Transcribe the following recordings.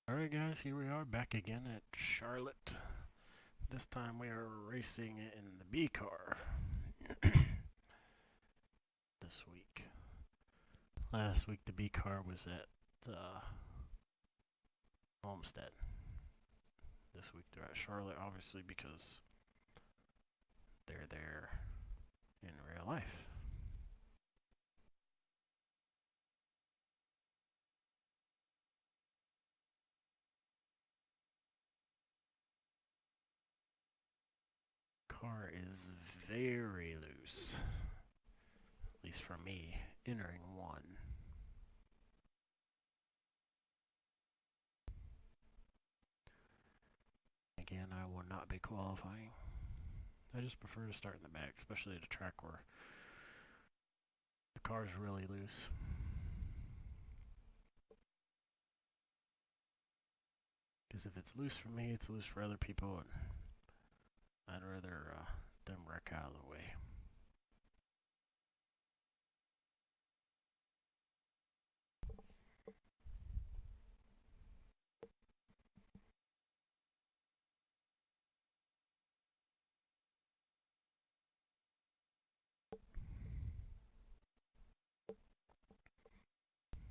Alright guys, here we are back again at Charlotte. This time we are racing in the B car this week. Last week the B car was at Homestead. This week they're at Charlotte, obviously, because they're there in real life. Car is very loose, at least for me, entering one. Again, I will not be qualifying. I just prefer to start in the back, especially at a track where the car's really loose. Because if it's loose for me, it's loose for other people, and I'd rather them wreck out of the way.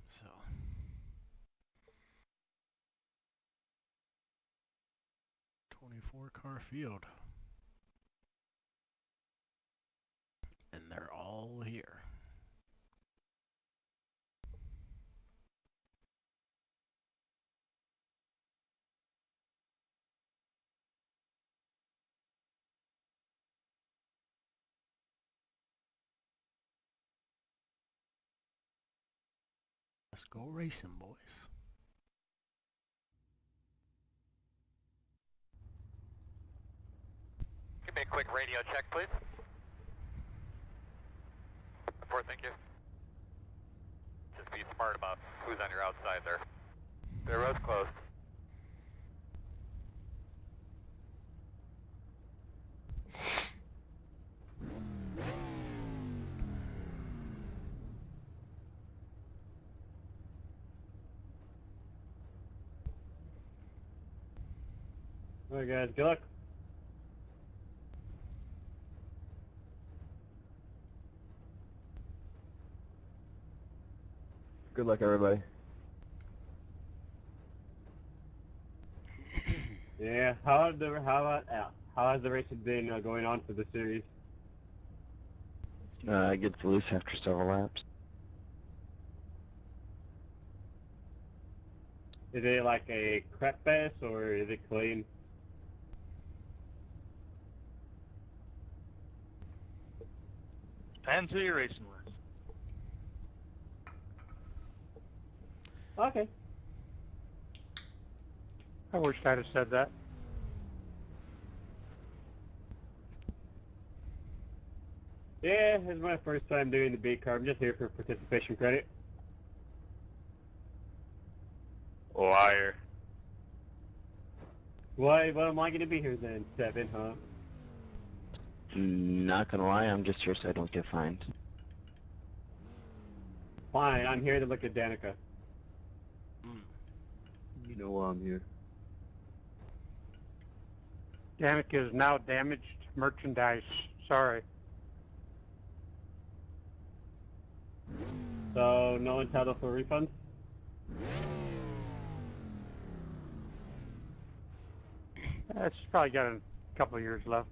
So, car field. And they're all here. Let's go racing, boys. Give me a quick radio check, please. Thank you. Just be smart about who's on your outside there. The road's closed. Alright guys, good luck. Good luck, everybody. Yeah, how has the racing been going on for the series? It gets loose after several laps. Is it like a crap fest or is it clean? Depends who you're racing with. Okay. I wish I'd have said that. Yeah, it's my first time doing the B car. I'm just here for participation credit. Liar. Why? What am I going to be here then? 7, huh? Not gonna lie, I'm just here so I don't get fined. Fine, I'm here to look at Danica. You know why I'm here. Danica is now damaged merchandise. Sorry. So, no entitled for refund? It's probably got a couple of years left.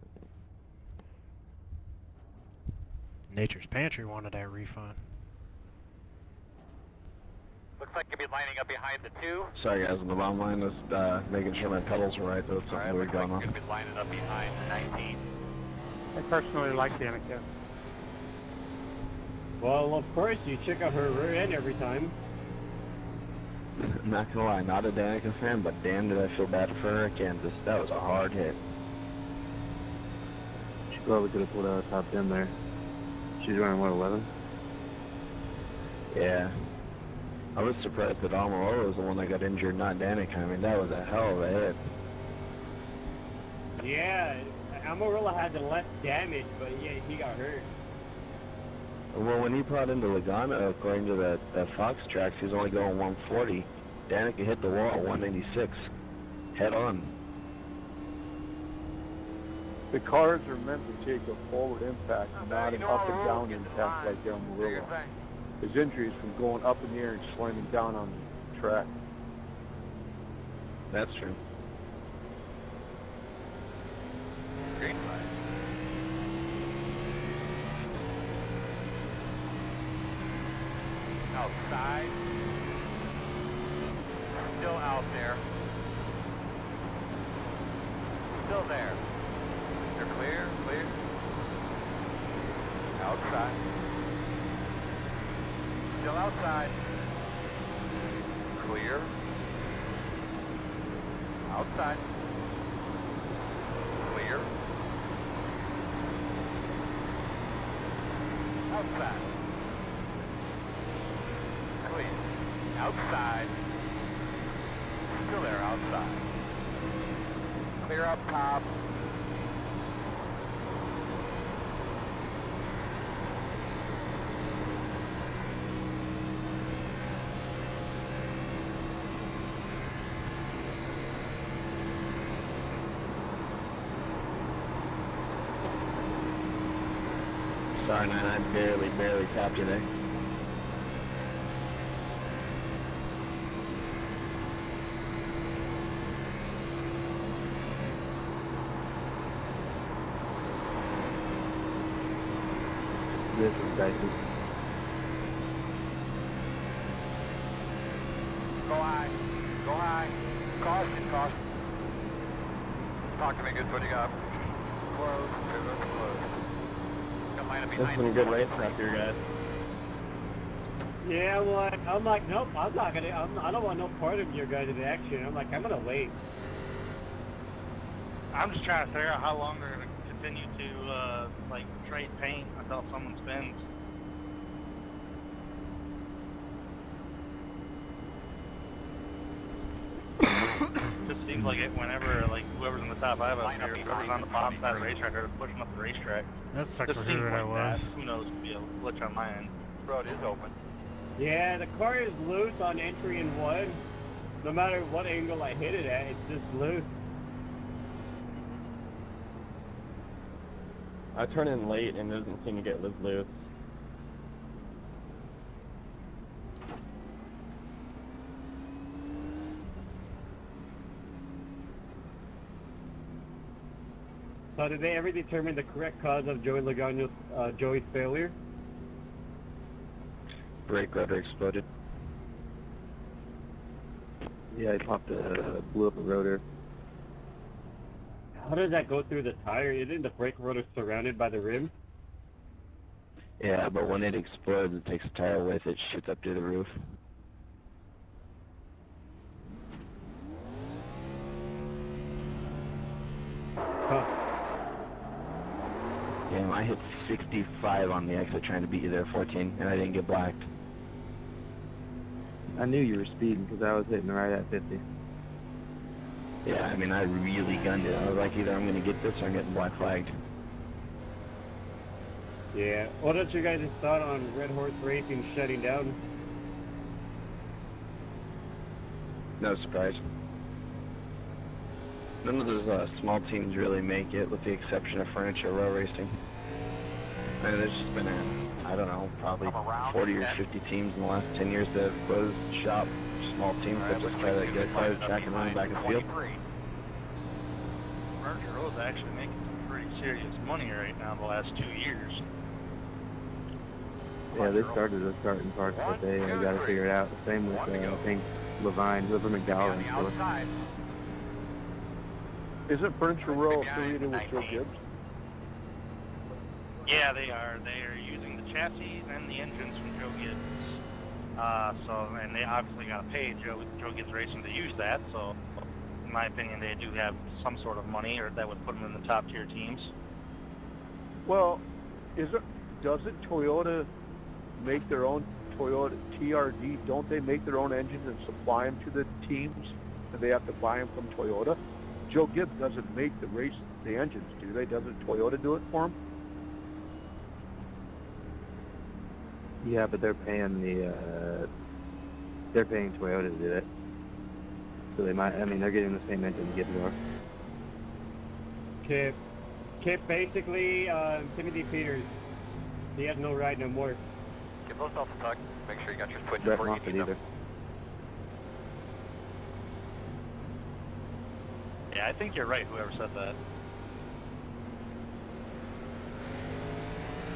Nature's Pantry wanted that refund. Looks like you'll be lining up behind the 2. Sorry guys, on the bottom line, just making sure my pedals are right, though it's something weird Looks like going you're on. going to be lining up behind the 19. I personally like Danica. Well, of course, you check out her rear end every time. I'm not gonna lie, not a Danica fan, but damn did I feel bad for her at Kansas. That was a hard hit. She probably could have pulled out a top 10 there. She's running, what, 11? Yeah. I was surprised that Almirola was the one that got injured, not Danica. I mean, that was a hell of a hit. Yeah, Amarillo had the less damage, but yeah, he got hurt. Well, when he brought into Laguna, according to that Fox tracks, he was only going 140. Danica hit the wall at 196, head on. The cars are meant to take a forward impact, not an up and down impact like El Murillo. His injury is from going up in the air and slamming down on the track. That's true. Green flag. Outside. Still out there. Still there. You're clear, clear. Outside. Still outside. Clear. Outside. Clear. Outside. Clear. Outside. Still there, outside. Clear up top. Sorry, 9, I barely tapped you there. This is dicey. Go high. Go high. Caution, caution. Talk to me, good. What do you got? Close. Good, close. Got line up This behind has been a you. good race out here, guys. Yeah, I'm like, nope, I'm not gonna, I don't want no part of your guys' action. I'm like, I'm gonna wait. I'm just trying to figure out how long they're going to continue to, like, trade paint until someone spins. Just seems like it whenever, like, whoever's in the top 5 up here, whoever's on the bottom side of the racetrack, they're pushing up the racetrack. That's Just technically seems what I like was. that. Who knows, could be a glitch on my end. Road is open. Yeah, the car is loose on entry in 1. No matter what angle I hit it at, it's just loose. I turn in late and it doesn't seem to get loose. So did they ever determine the correct cause of Joey's failure? Brake rudder exploded. Yeah, he blew up a rotor. How does that go through the tire? Isn't the brake rotor surrounded by the rim? Yeah, but when it explodes, it takes the tire with it, shoots up to the roof. Huh. Damn, I hit 65 on the exit trying to beat you there, 14, and I didn't get blacked. I knew you were speeding because I was hitting right at 50. Yeah, I mean, I really gunned it. I was like, either I'm going to get this or I'm getting black flagged. Yeah. What else you guys thought on Red Horse Racing shutting down? No surprise. None of those small teams really make it, with the exception of Furniture Row Racing. And there's just been, I don't know, probably 40 or 50 teams in the last 10 years that have closed shop. Small teams that just try to get cars back and run back in the field. Furniture Row's actually making some pretty serious money right now the last 2 years. Yeah, they started a starting parts, but they got to figure it out. The same with, I think, Levine, whoever McDowell and stuff. Isn't Furniture Row affiliated with Joe Gibbs? Yeah, they are. They are using the chassis and the engines from Joe Gibbs. And they obviously got to pay Joe Gibbs Racing to use that. So, in my opinion, they do have some sort of money, or that would put them in the top tier teams. Well, doesn't Toyota make their own Toyota TRD? Don't they make their own engines and supply them to the teams, and they have to buy them from Toyota? Joe Gibbs doesn't make the engines, do they? Doesn't Toyota do it for him? Yeah, but they're paying they're paying Toyota to do it. So they might, I mean, they're getting the same engine to get more. Kip basically, Timothy Peters. He has no ride no more. Give those off the tuck. Make sure you got your switches Brett where you Moffitt need either. them. Yeah, I think you're right, whoever said that.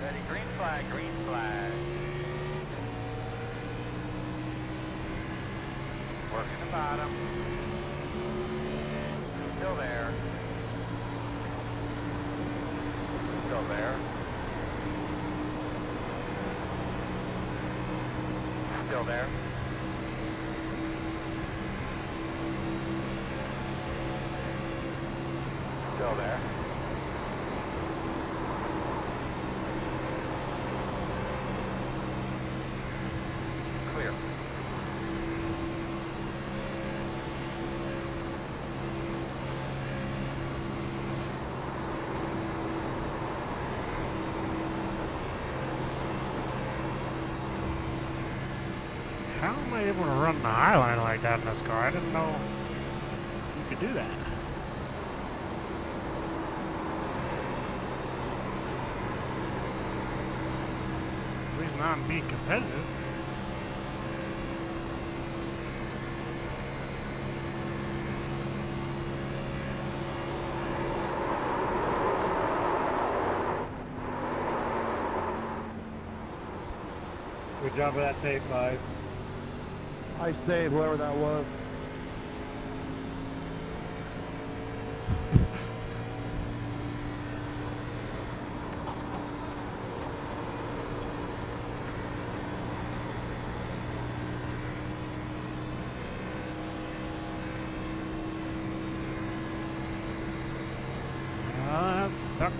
Ready, green flag, green flag. Working the bottom. Still there. Still there. Still there. Still there. Clear. How am I able to run the highline like that in this car? I didn't know you could do that. At least now I'm being competitive. Good job with that save 5. I saved whoever that was. That sucked.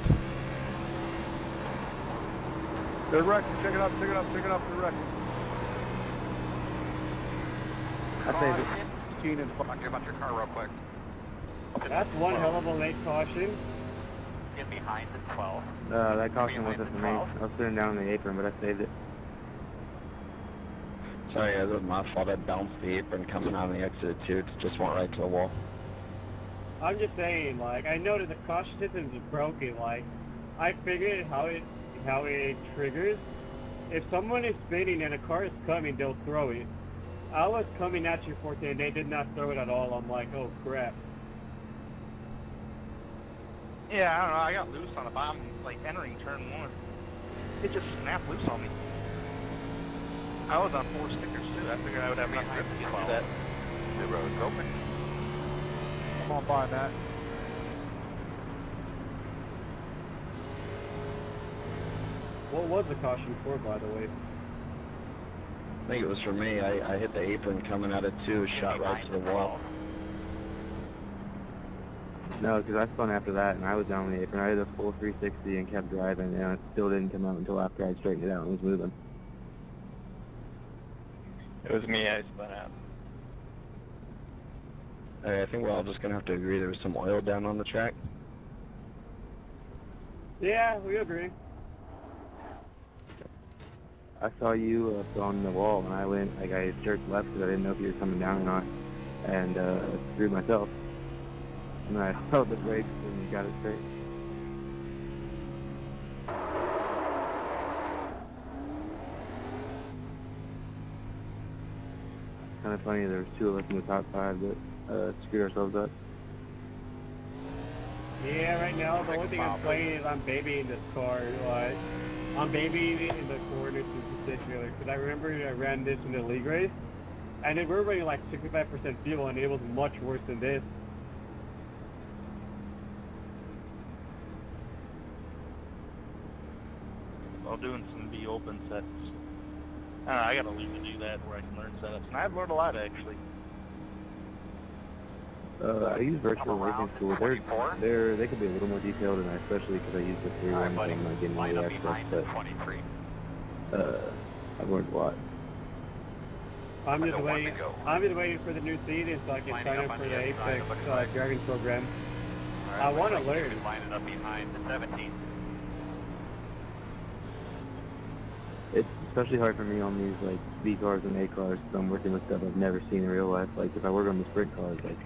They're wrecked. Check it up, check it up, check it up. They're wrecked. I saved it. 16 and 5. Talk to you about your car real quick. That's one hell of a late caution. Get behind the 12. That caution wasn't for me. I was sitting down on the apron, but I saved it. Sorry, it was my fault. I bounced the apron coming out of the exit too. It just went right to the wall. I'm just saying, like, I know that the caution system is broken. Like, I figured how it triggers. If someone is spinning and a car is coming, they'll throw it. I was coming at you 14, they did not throw it at all. I'm like, oh crap. Yeah, I don't know, I got loose on the bottom, like entering turn 1. It just snapped loose on me. I was on 4 stickers too. I figured I would have enough grip to get that. The road's open. Come on by, Matt. What was the caution for, by the way? I think it was for me. I hit the apron coming out of 2, shot right to the wall. No, because I spun after that, and I was down on the apron. I did a full 360 and kept driving, and it still didn't come out until after I straightened it out and was moving. It was me, I spun out. I think we're all just going to have to agree there was some oil down on the track. Yeah, we agree. I saw you on the wall, and I went, like, I jerked left because I didn't know if you were coming down or not, and screwed myself. And then I held the brakes and got it straight. Kind of funny, there was 2 of us in the top 5 that screwed ourselves up. Yeah, right now the only thing I'm playing is I'm babying this car. Like, I'm babying it in the corners in particular, because I remember I ran this in the league race, and we were running like 65% fuel, and it was much worse than this. While doing some B-open sets. I don't know, I gotta leave to do that where I can learn setups. And I've learned a lot, actually. I use virtual racing school. They could be a little more detailed, and especially because I use the 3 ones, I'm not getting any extra, but I've learned a lot. I'm just waiting for the new season so I can sign up for the Apex driving program. I want to learn. Lining up behind the 17. It's especially hard for me on these like B cars and A cars because I'm working with stuff I've never seen in real life. Like if I work on the sprint cars, like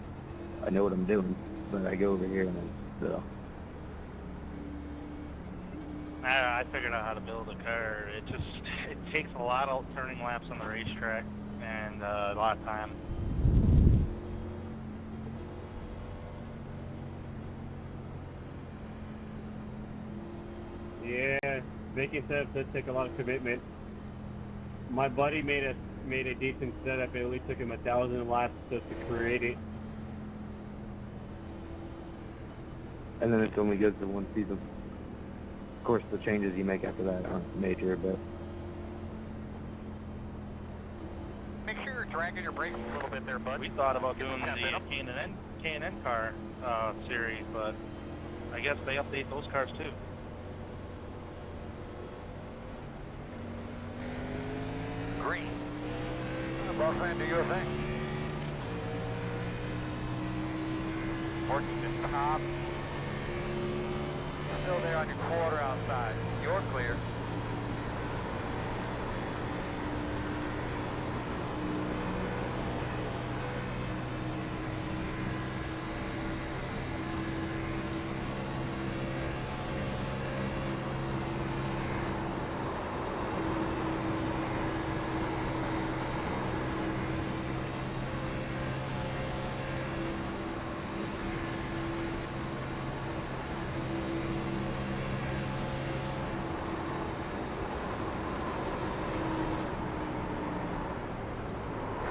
I know what I'm doing, but I go over here and I figured out how to build a car. It takes a lot of turning laps on the racetrack and a lot of time. Yeah, making setups does take a lot of commitment. My buddy made a decent setup. It only took him 1,000 laps just to create it. and then it's only good for one season. Of course, the changes you make after that aren't major, but Make sure you're dragging your brakes a little bit there, bud. We thought about doing the K&N car series, but I guess they update those cars too. Green. Boss man, do your thing. Working the top. Still there on your quarter outside. You're clear.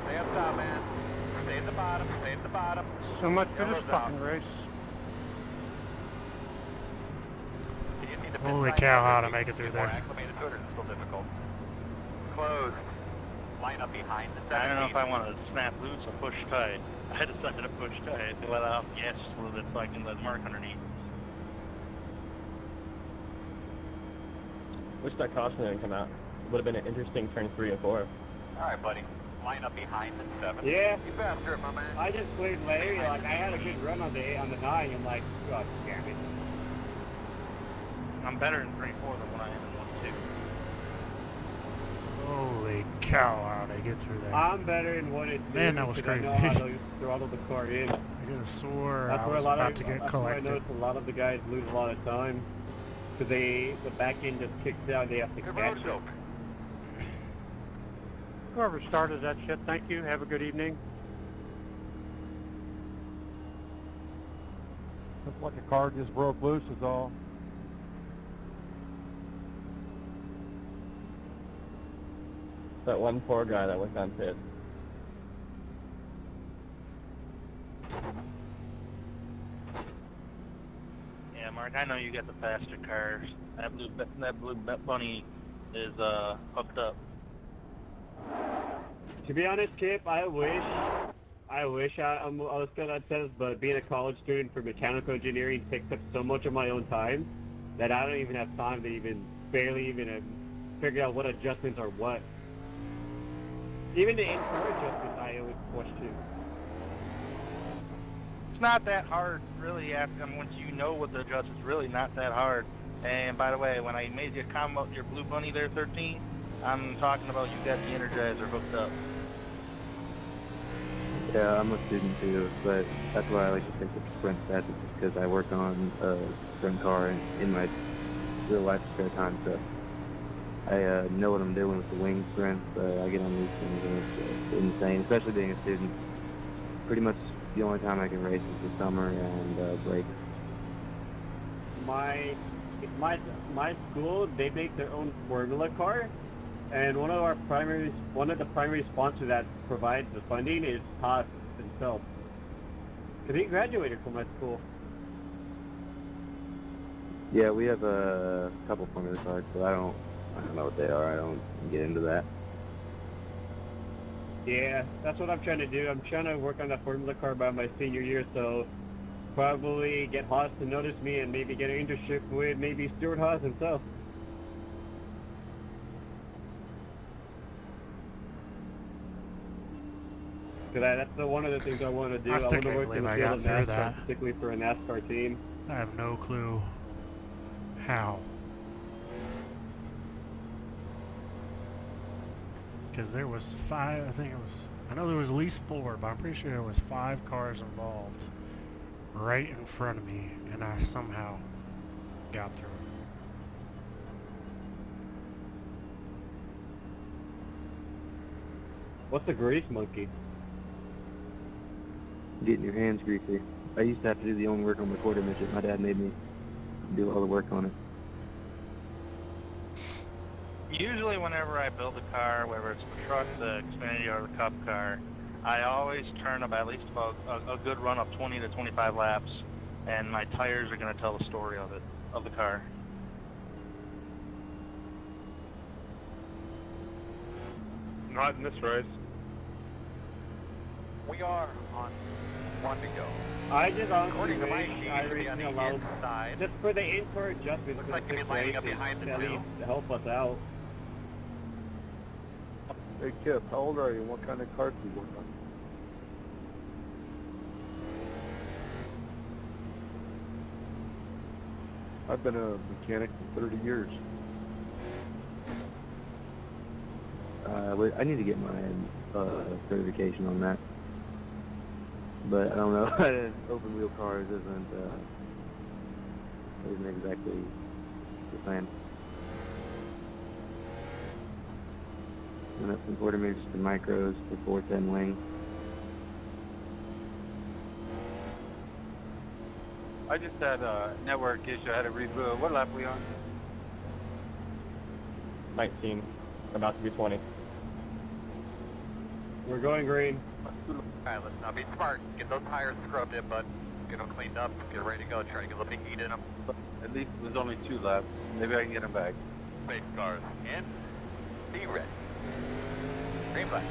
Stay up top, man. Stay at the bottom. Stay at the bottom. So much for this Yellow's out. fucking race. Do you need to Holy pit cow, side how to out make it through before there. acclimated to it, or is it still difficult? Closed. Line up behind the 17. I don't know if I want to snap loose or push tight. I decided to push tight to let off gas just a little bit so I can let Mark underneath. Wish that caution didn't come out. Would have been an interesting turn 3 and 4. All right, buddy. Line up behind the 7. Yeah. You faster, my man. I just played Larry. Like I had a good run on the 9. I'm like, God damn it. I'm better in 3-4 than when I am in 1-2. Holy cow, how'd I get through there? I'm better in 1 and 2. Man, that was because crazy. I know how to throttle the car in. I could have swore That's I where was a lot about of to get that's where I collected. noticed a lot of the guys lose a lot of time because the back end just kicks out. They have to Good catch road it. open. Whoever started that shit, thank you. Have a good evening. Looks like a car just broke loose is all. That one poor guy that went on pit. Yeah, Mark, I know you got the faster cars. That blue bunny is hooked up. To be honest, Kip, I wish I was good at this, but being a college student for mechanical engineering takes up so much of my own time that I don't even have time to barely even figure out what adjustments are what. Even the in-car adjustments I always question. It's not that hard, really, once you know what to adjust, it's really not that hard. And by the way, when I made your comment about your blue bunny there, 13, I'm talking about you got the Energizer hooked up. yeah, I'm a student too, but that's why I like to take the sprint stats, because I work on a sprint car in my real life spare time, so I know what I'm doing with the wing sprints. I get on these things and it's insane, especially being a student. Pretty much the only time I can race is the summer and breaks. My school, they make their own formula car, and one of the primary sponsors that provides the funding is Haas himself. Because he graduated from my school. Yeah, we have a couple formula cars, but I don't know what they are. I don't get into that. Yeah, that's what I'm trying to do. I'm trying to work on that formula car by my senior year, so probably get Haas to notice me and maybe get an internship with maybe Stuart Haas himself. Because that's one of the things I want to do. I I still want to can't work in believe the I field got of through NASCAR, that. particularly for a NASCAR team. I have no clue how. Because there was 5, I know there was at least 4, but I'm pretty sure there was 5 cars involved right in front of me, and I somehow got through. What's a grease monkey? Getting your hands greasy. I used to have to do the only work on my quarter midget. My dad made me do all the work on it. Usually whenever I build a car, whether it's the truck, the Xfinity, or the Cup car, I always turn up at least about a good run of 20 to 25 laps, and my tires are going to tell the story of it, of the car. Not in this race. We are on 1 to go. I just honestly According to my wish sheet, it'll be on iRacing the allows inside. just for the in-car adjustments Looks for like the you'll be lining up races, behind the at two. least to help us out. Hey Kip, how old are you and what kind of car do you work on? I've been a mechanic for 30 years. I need to get my certification on that. But I don't know. Open wheel cars isn't exactly the plan. And that's some quarter meters to micros for 410 wing. I just had a network issue. I had to reboot. What lap are we on? 19, about to be 20. We're going green. Alright, let's not be smart. Get those tires scrubbed in, bud. Get them cleaned up. Get ready to go. Try to get a little bit of heat in them. At least there's only 2 laps. Maybe I can get them back. Space cars in. Be ready. Green flag.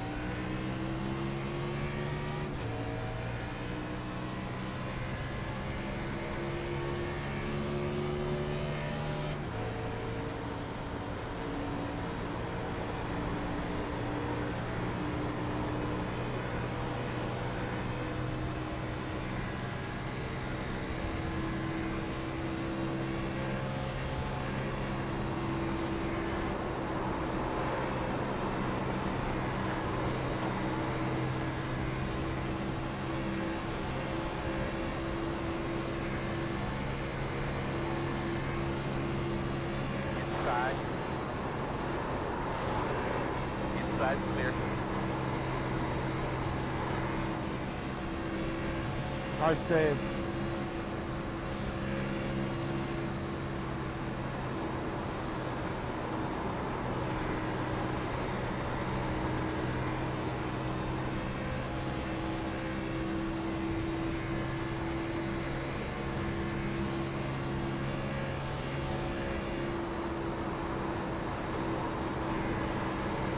Inside. Inside clear. Hard save.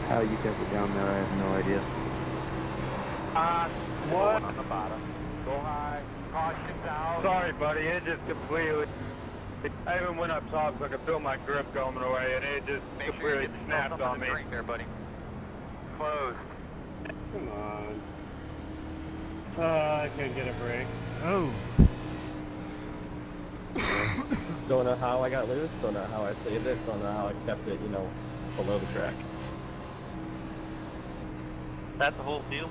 How you kept it down there, I have no idea. What? On the bottom. Go high. Caution down. Sorry, buddy. It just completely... I even went up top so I could feel my grip going away, and it just Make sure you completely get snapped something on to me. drink there, buddy. Closed. Come on. I can't get a break. Oh, Don't know how I got loose, don't know how I saved it, don't know how I kept it, below the track. That's the whole deal.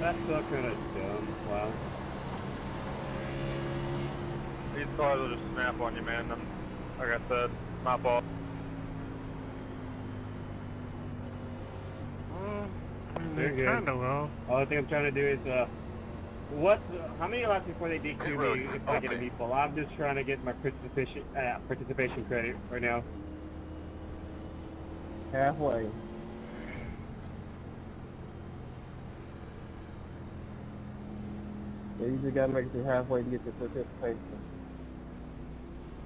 That's so kind of dumb. Wow. These cars will just snap on you, man. Like I said, my fault. They're good. kind of well. All thing I'm trying to do is, how many laps before they DQ me if I get a meatball? I'm just trying to get my participation credit right now. Halfway. Yeah, you just gotta make it halfway to get your participation.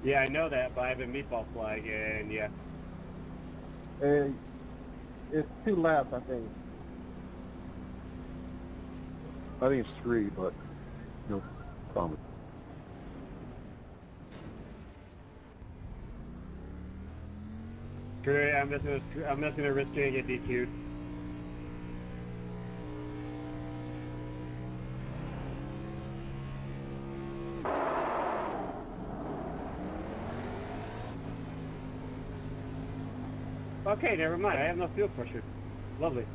Yeah, I know that, but I have a meatball flag, and yeah. And it's 2 laps, I think. I think it's 3, but no problem. Great, I'm just gonna risk it and get DQ'd. Okay, never mind. I have no fuel pressure. Lovely.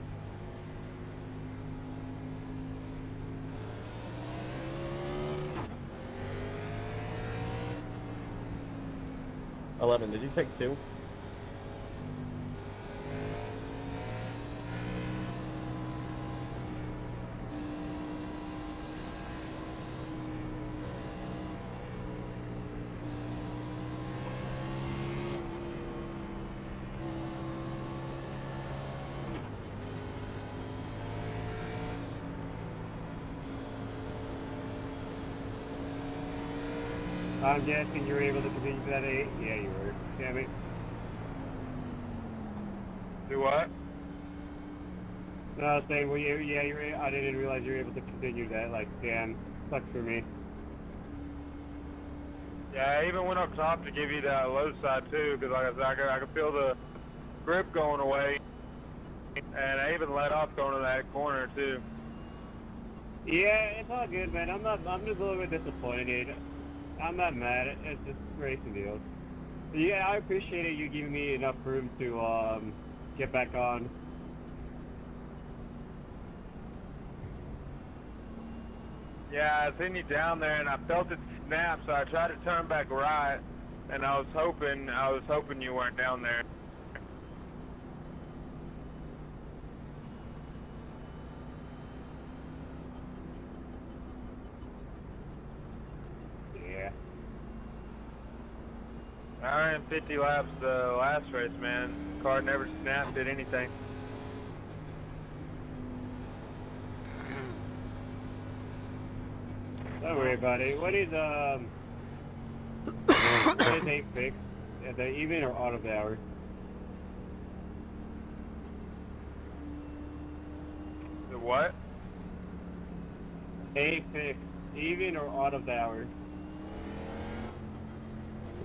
Did you take 2? I'm guessing you were able to continue to that 8? Yeah, you were. Damn it. Do what? No, I was saying, well, yeah, you were, I didn't realize you were able to continue that. Like, damn, sucks for me. Yeah, I even went up top to give you that low side too, because like I said, I could feel the grip going away, and I even let off going to that corner too. Yeah, it's all good, man. I'm just a little bit disappointed. I'm not mad. It's just racing deals. Yeah, I appreciated you giving me enough room to get back on. Yeah, I seen you down there, and I felt it snap, so I tried to turn back right, and I was hoping you weren't down there. Yeah. 150 laps the last race, man. Car never snapped at anything. Don't worry about it. What is 8 fix? At the even or out of the hour? The what? 8 fix. Even or out of the hour?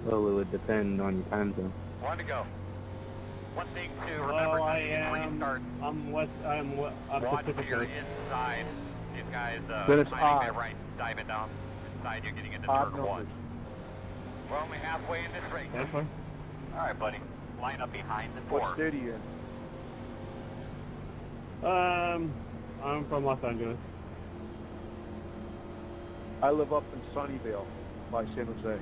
Well, it would depend on your time zone. One to go. One thing to remember, Well, I restart. I'm Watch Pacific your Coast. inside. These guys Then it's timing odd. their right, diving down inside. You're getting into Odd turn numbers. 1. We're only halfway in this race. That's fine. All right, buddy. Line up behind the What 4. state are you in? I'm from Los Angeles. I live up in Sunnyvale by San Jose.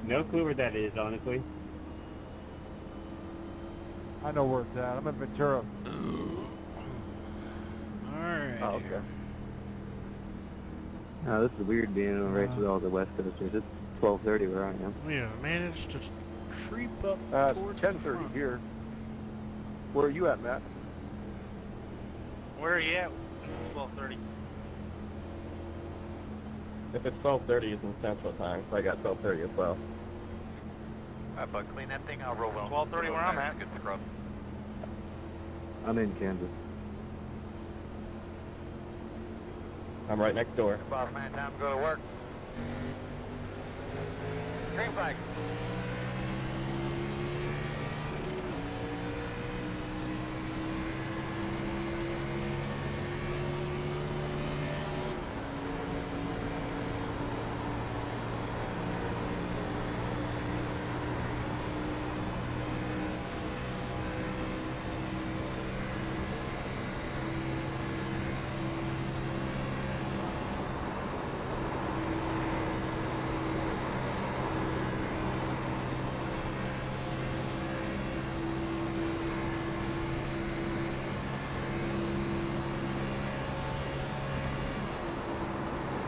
No clue where that is, honestly. I know where it's at. I'm in Ventura. Alright. Oh, okay. Oh, this is weird being on a race with all the West Coasters. It's 12:30 where I am. We have managed to creep up It's towards the 10:30 front. here. Where are you at, Matt? Where are you at? 12:30. If it's 12:30, it's in Central Time, so I got 12:30 as well. All right, bud. Clean that thing out real well. 12:30 where I'm at. Good scrub. I'm in Kansas. I'm right next door. Boss man, time to go to work. Green flag.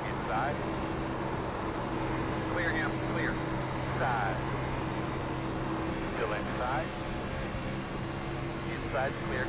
Inside. Clear him. Clear. Inside. Still inside. Inside's clear.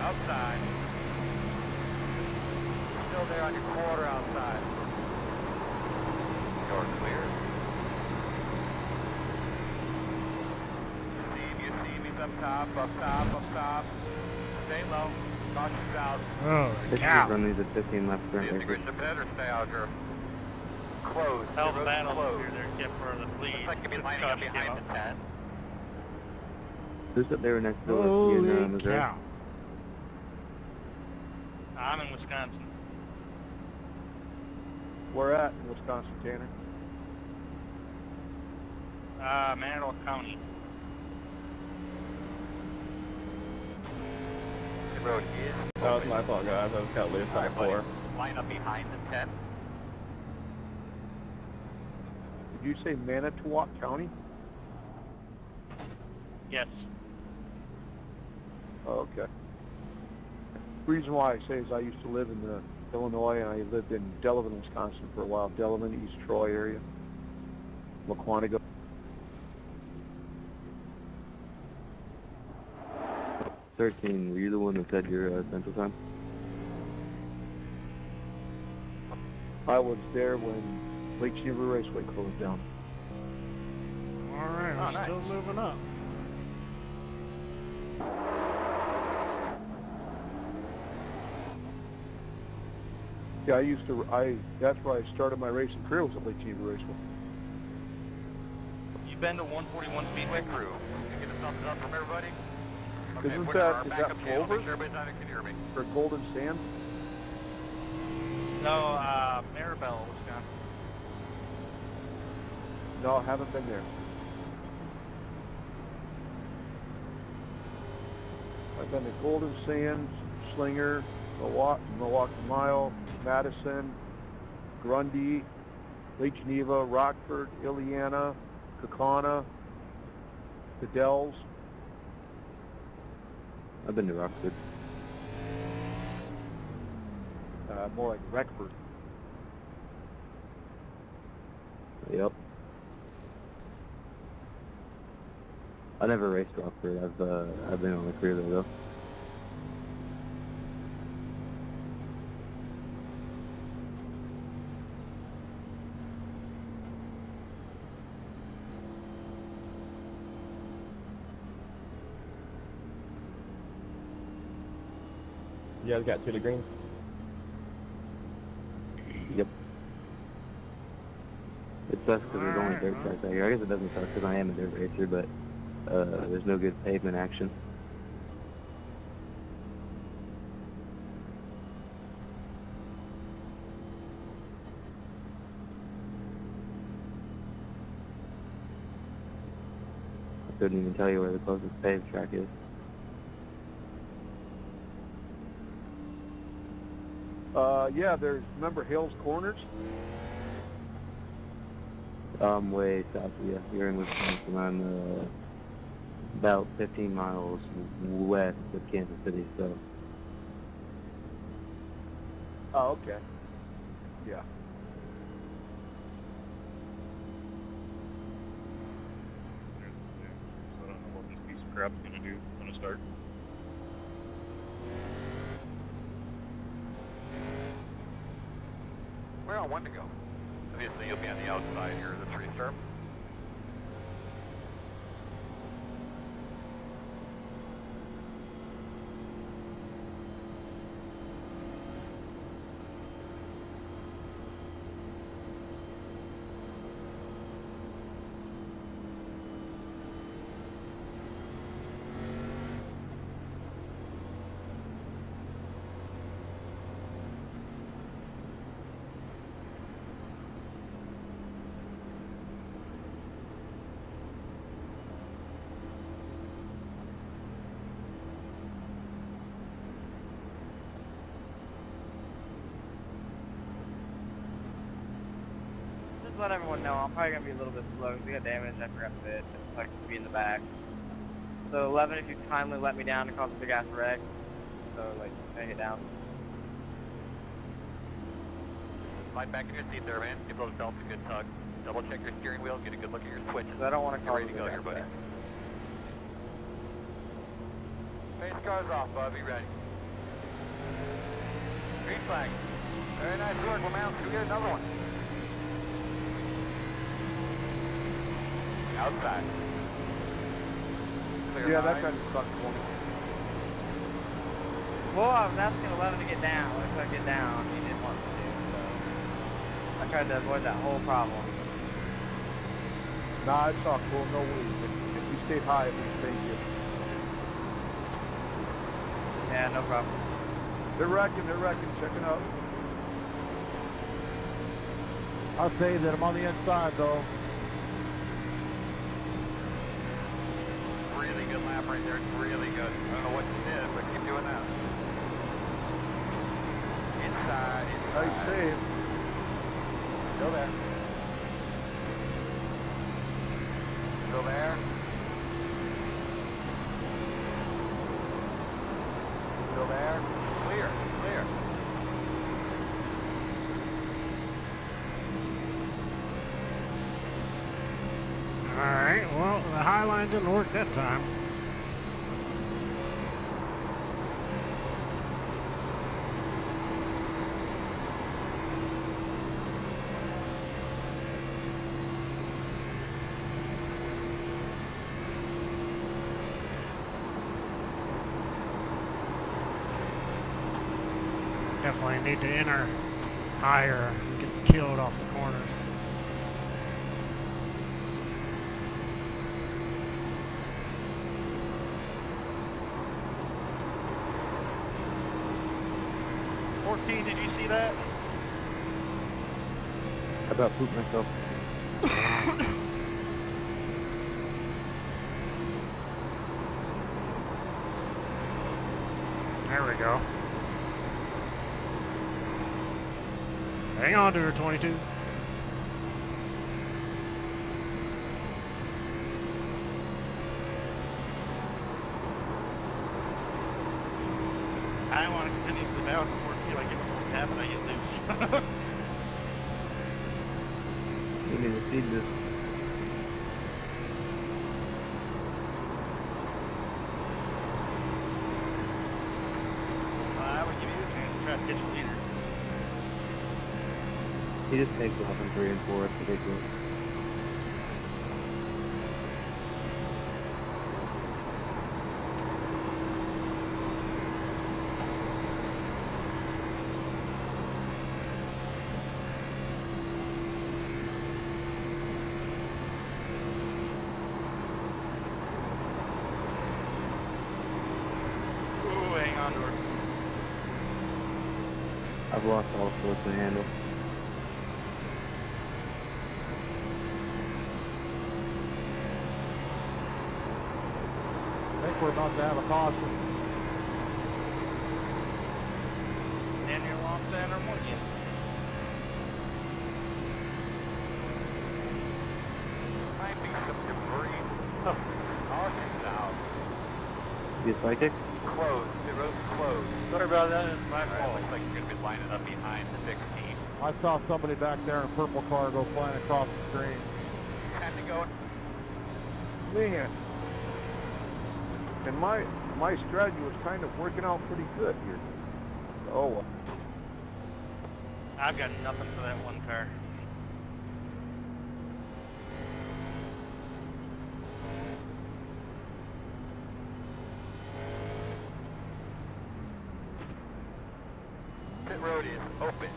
Outside. Still there on your quarter outside. You're clear. You see me up top, up top, up top. Stay low. Caution's out. Oh, This cow. is run these at 15 left Do front you think right we should pit or stay out here? Close. Hell, the road's battle closed. here, they're kept for the lead. Looks like you'll be lining up behind the tent. Who's up there next door? Holy You in Missouri? cow. I'm in Wisconsin. Where at in Wisconsin, Tanner? Manitowoc County. The road is That was my fault, guys. I was got loose on Alright, buddy. 4. Line up behind the tent. Did you say Manitowoc County? Yes. Oh, okay. The reason why I say is I used to live in Illinois, and I lived in Delavan, Wisconsin for a while. Delavan, East Troy area. Waquanago. Were you the one that said your Central Time? I was there when Lake Geneva Raceway closed down. All right, Oh, we're nice. still moving up. Yeah, that's where I started my racing career, was at Lake Geneva Raceway. You been to 141 Speedway? Crew. You get a thumbs up from everybody? Isn't put that- our is backup that channel. Plover? Make sure everybody's on it can hear me. For Golden Sands? No, Maribel, Wisconsin. No, I haven't been there. I've been to Golden Sands, Slinger, Milwaukee Mile, Madison, Grundy, Lake Geneva, Rockford, Iliana, Kaukauna, the Dells. I've been to Rockford. More like Reckford. Yep. I never raced Rockford. I've been on the career there though. You guys got 2 to green? Yep. It sucks because there's only Alright, dirt well. tracks out here. I guess it doesn't suck because I am a dirt racer, but there's no good pavement action. I couldn't even tell you where the closest paved track is. Yeah, remember Hales Corners? I'm way south of you. You're in Wisconsin. I'm about 15 miles west of Kansas City, so Oh, okay. Yeah. So I don't know what this piece of crap's gonna do when I start. Where I want to go. Obviously, you'll be on the outside here of this restart. Just let everyone know, I'm probably going to be a little bit slow because we got damage. I forgot to fit. It's like to be in the back. So 11, if you kindly let me down to cause a big ass wreck. So like, take it down. Slide back in your seat there, man. Give those belts a good tug. Double check your steering wheel. Get a good look at your switches. So I don't want to Get cause ready a to go big here, ass buddy. wreck. Pace car's off, bud. Be ready. Green flag. Very nice work, LaMount. Can we get another one? Outside. Clear Yeah, 9. that kind of sucks for me. Well, I was asking 11 to get down. If I get down, he didn't want to, so I tried to avoid that whole problem. Nah, it's all cool. No worries. If you stayed high, at least thank you. Yeah, no problem. They're wrecking. Checking out. I'll say that I'm on the inside, though. Really good lap right there. It's really good. I don't know what you did, but keep doing that. Inside. Nice save. Still there. Still there. Still there. Clear. Clear. Alright, well, the high line didn't work that time. Definitely need to enter higher and get killed off the corners. Did you see that? I about pooped myself. There we go. Hang on to her, 22. I want to continue to the balance before I feel like it's what's happening. I get loose. You need to see this. I would give you a chance to try to catch a leader. He just takes off in 3 and 4. It's ridiculous. Ooh, hang on to her. I've lost all sorts of handle. I think we're about to have a caution. And you're lost center again. Might be some debris. Caution now. You psychic? Closed. The road's closed. Sorry about that. It's my Alright, fault. looks like you're going to be lining up behind the 16. I saw somebody back there in a purple car go flying across the screen. Time to go. Man. And my strategy was kind of working out pretty good here. Oh, well. I've got nothing for that one car. Pit road is open.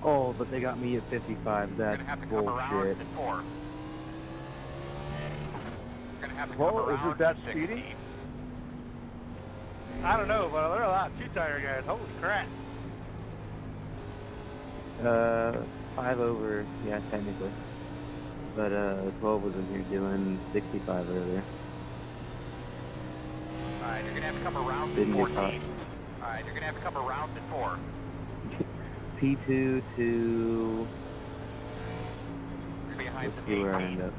Oh, but they got me at 55. You're That's going to have to come around bullshit. to 4. You're going to have to Well, come is around it that to speedy? 16. I don't know, but there are a lot of two-tire guys. Holy crap. 5 over, yeah, technically. But 12 was in here doing 65 earlier. Alright, you're gonna have to come around Didn't to get 14. caught. Alright, you're gonna have to come around to 4. P2 to... You're behind Let's the see where I 18. end up.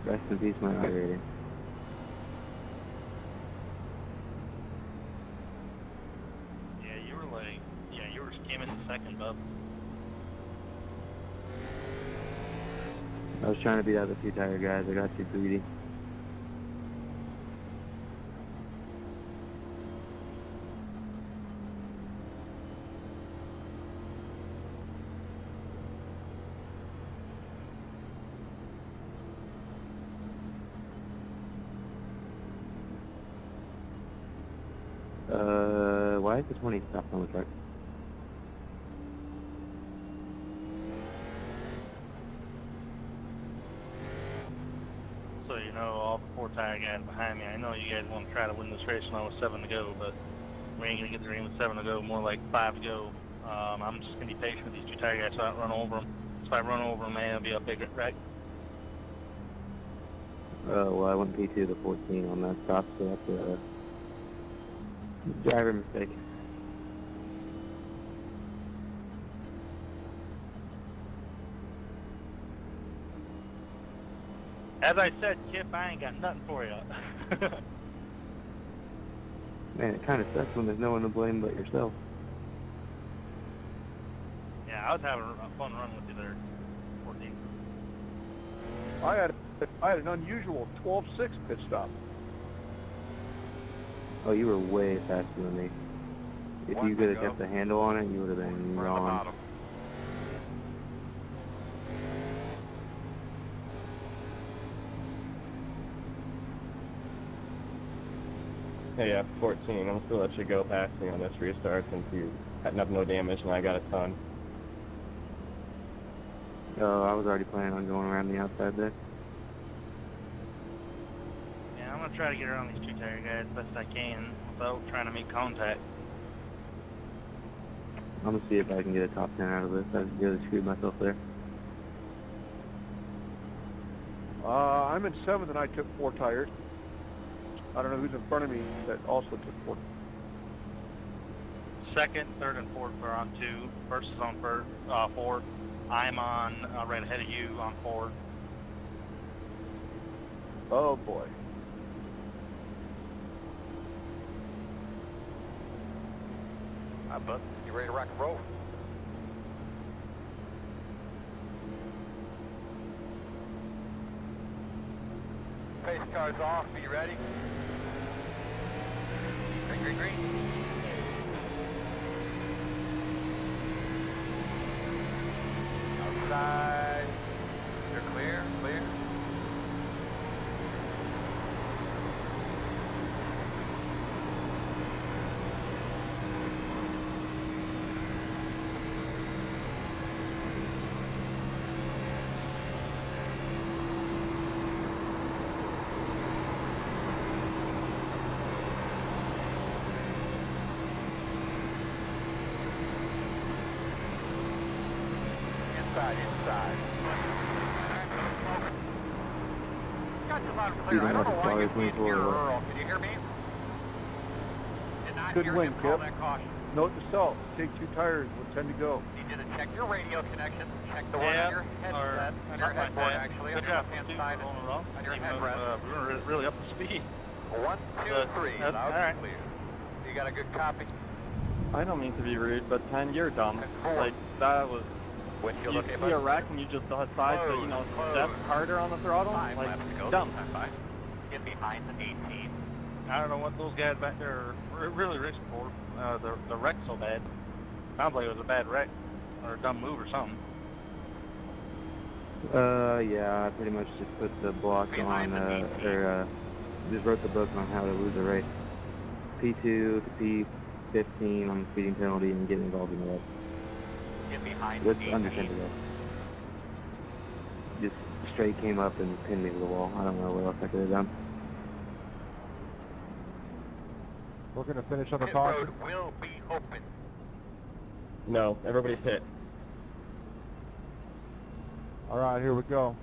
Rest in peace, my moderator. Yeah, you were skimming the second, bub. I was trying to beat out the 2 tire guys. I got too greedy. Why is the 20 stopped on the truck? So you know, all the 4 tire guys behind me, I know you guys want to try to win this race when with 7 to go, but we ain't going to get the ring with 7 to go, more like 5 to go. I'm just going to be patient with these 2 tire guys so I don't run over them. If I run over them, man, it'll be a big wreck. Well, I went P2 to 14 on that stop, so that's a driver mistake. As I said, Kip, I ain't got nothing for you. Man, it kind of sucks when there's no one to blame but yourself. Yeah, I was having a fun run with you there, 14. I had an unusual 12.6 pit stop. Oh, you were way faster than me. If One you to could have go. kept the handle on it, you would have been We're on the gone. bottom. Hey, yeah, 14. I'm still let you go past me on this restart since you had no damage and I got a ton. Oh, I was already planning on going around the outside there. Yeah, I'm going to try to get around these 2 tire guys best I can without trying to make contact. I'm going to see if I can get a top 10 out of this. I really screwed myself there. I'm in 7th and I took 4 tires. I don't know who's in front of me that also took 4. Second, third, and fourth are on 2. First is on 4. I'm on right ahead of you on 4. Oh boy. Bud, you ready to rock and roll? Pace car's off. Are you ready? Green, green, green. Outside. You're clear, clear. Inside. Got you loud and clear. I don't know why you can't hear Earl. Can you hear me? Did not Good hear win, him call Kip. that caution. Note to self, take 2 tires with 10 to go. You need to check your radio connection. Check the one Yeah, on your headset, on your headboard actually, on Good your job, left-hand Steve, side, for going wrong. on your Even though, headrest. we were really up to speed. 1, 2, Good. 3, That's loud all right. and clear. You got a good copy? I don't mean to be rude, but 10, you're dumb. That's 4. Like, that was... Windshield You okay, see bud? a wreck and you just decide to, you know, step harder on the throttle? Five Like, laps to go. dumb. Time by. Get behind the 18. I don't know what those guys back there are really rich for. The wreck's so bad. Sounds like it was a bad wreck or a dumb move or something. Yeah, I pretty much just put the block on, just wrote the book on how to lose a race. P2 to P15 on the speeding penalty and getting involved in the wreck. Get behind With the under 10 to 18. go. Just straight came up and pinned me to the wall. I don't know what else I could have done. We're going to finish on the Pit caution. road will be open. No, everybody pit. All right, here we go.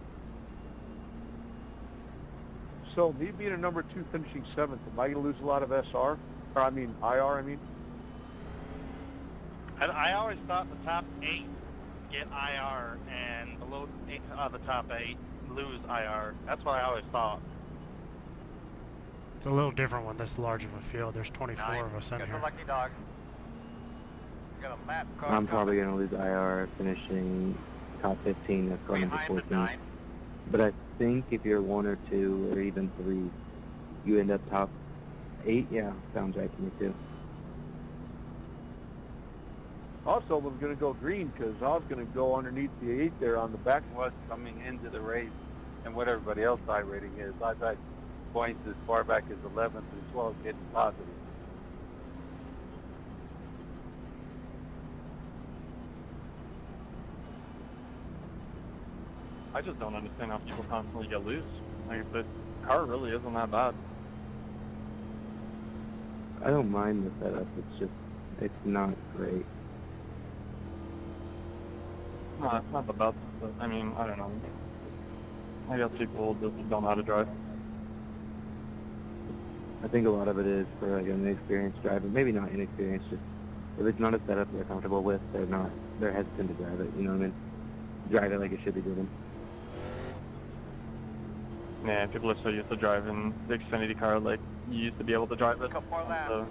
So me being a number 2 finishing 7th, am I going to lose a lot of SR? Or I mean IR, I mean? I always thought the top 8 get IR and below the top 8 lose IR. That's what I always thought. It's a little different when this large of a field. There's 24 9. of us in Got here. the lucky dog. Got a map car. I'm probably going to lose IR finishing top 15 of car number behind the 14. 9. But I think if you're 1 or 2 or even 3, you end up top 8. Yeah, sounds right to me too. Also, was going to go green because I was going to go underneath the 8 there on the back. Was coming into the race and what everybody else iRating is. I've had points as far back as 11th as well as getting positive. I just don't understand how people constantly get loose. Like, the car really isn't that bad. I don't mind the setup. It's just, it's not great. No, it's not the best, but I mean, I don't know. I guess people just don't know how to drive. I think a lot of it is for like an inexperienced driver. Maybe not inexperienced, just if it's not a setup they're comfortable with, they're hesitant to drive it, you know what I mean? Drive it like it should be driven. Yeah, people are so used to driving the Xfinity car like you used to be able to drive it. Couple more laps. So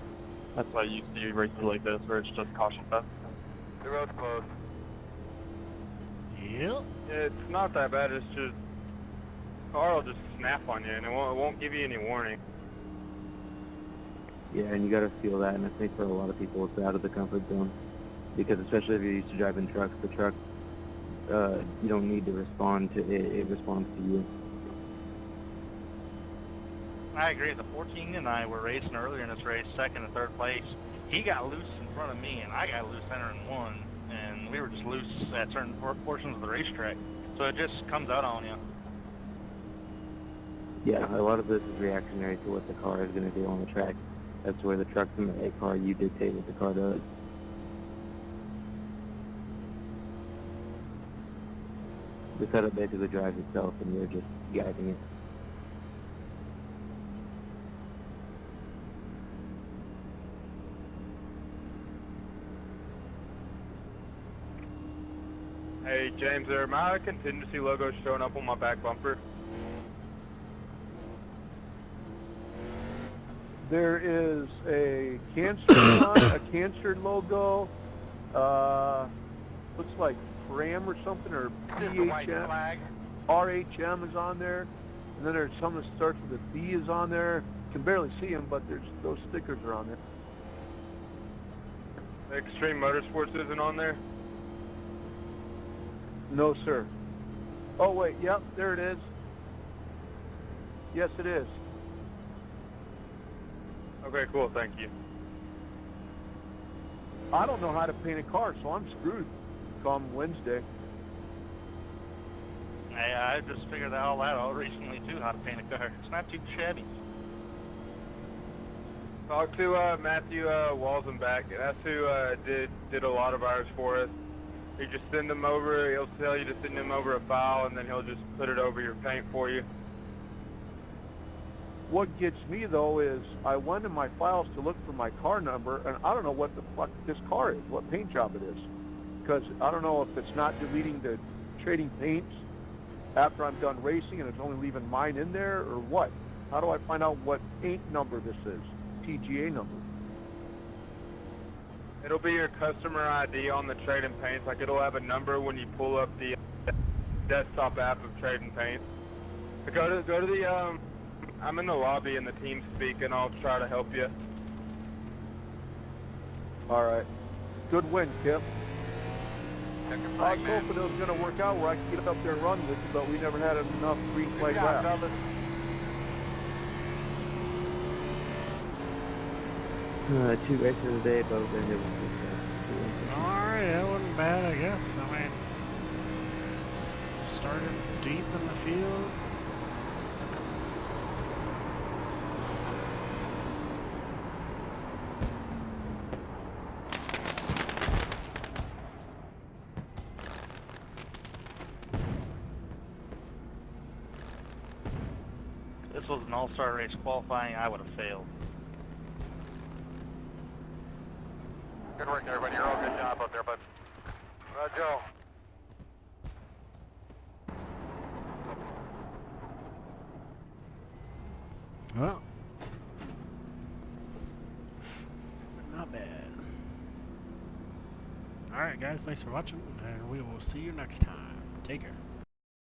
that's why you see races like this where it's just caution fest. The road's closed. Yep. It's not that bad, it's just car will just snap on you and it won't give you any warning. Yeah, and you got to feel that, and I think for a lot of people it's out of the comfort zone. Because especially if you're used to driving trucks, the truck, you don't need to respond to it, it responds to you. I agree. The 14 and I were racing earlier in this race, second and third place. He got loose in front of me, and I got loose entering 1, and we were just loose at certain portions of the racetrack. So it just comes out on you. Yeah, a lot of this is reactionary to what the car is going to do on the track. That's where the truck's in the A car, you dictate what the car does. The setup basically drives itself, and you're just guiding it. Hey James, are my contingency logos showing up on my back bumper? There is a cancer sign, a cancer logo, looks like RAM or something, or This is the white PHM, flag. RHM is on there, and then there's some that starts with a B is on there. You can barely see them, but there's those stickers are on there. Extreme Motorsports isn't on there? No, sir. Oh, wait, yep, there it is. Yes, it is. Okay, cool, thank you. I don't know how to paint a car, so I'm screwed come Wednesday. I just figured all that out recently, too, how to paint a car. It's not too shabby. Talk to Matthew Walzenbach. That's who did a lot of ours for us. You just send him over, he'll tell you to send him over a file, and then he'll just put it over your paint for you. What gets me, though, is I went in my files to look for my car number, and I don't know what the fuck this car is, what paint job it is. Because I don't know if it's not deleting the trading paints after I'm done racing and it's only leaving mine in there, or what. How do I find out what paint number this is, TGA number? It'll be your customer ID on the Trade and Paints. Like, it'll have a number when you pull up the desktop app of Trade and Paints. So go to the, I'm in the lobby and the team's speaking. I'll try to help you. All right. Good win, Kip. Check your I flag, was man. hoping it was going to work out where I could get up there and run with you, but we never had enough green flag Good job, laps. fellas. 2 races a day, both ended with Alright, that wasn't bad, I guess. I mean, started deep in the field. this was an all-star race qualifying, I would have failed. Good work, everybody. You're all good job out there, bud. Joe. Well, not bad. Alright guys, thanks for watching, and we will see you next time. Take care.